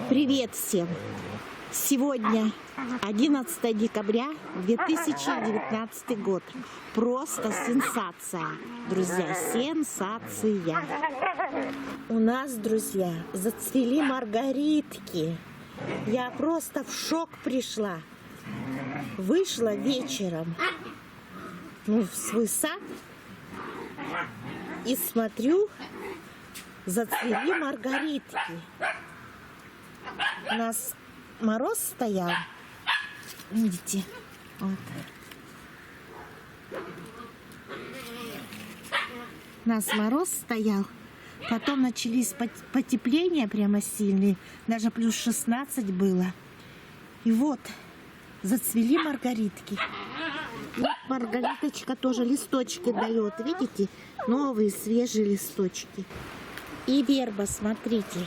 Привет всем! Сегодня 11 декабря 2019 год. Просто сенсация, друзья, сенсация. У нас, друзья, зацвели маргаритки. Я просто в шок пришла. Вышла вечером в свой сад и смотрю, зацвели маргаритки. У нас мороз стоял, видите, вот. У нас мороз стоял, потом начались потепления прямо сильные, даже плюс 16 было. И вот, зацвели маргаритки. И вот маргариточка тоже листочки дает, видите, новые свежие листочки. И верба, смотрите,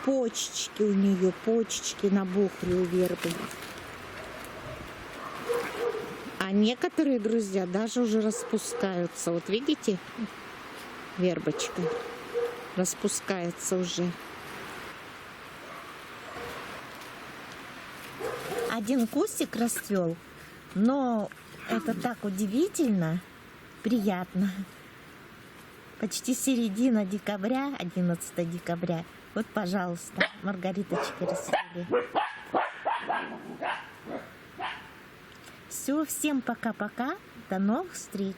почечки у нее, почечки набухли у вербы. А некоторые, друзья, даже уже распускаются. Вот видите, вербочка распускается уже. Один кустик расцвел, но это так удивительно, приятно. Почти середина декабря, 11 декабря. Вот, пожалуйста, маргариточки расцвели. Все, всем пока-пока. До новых встреч.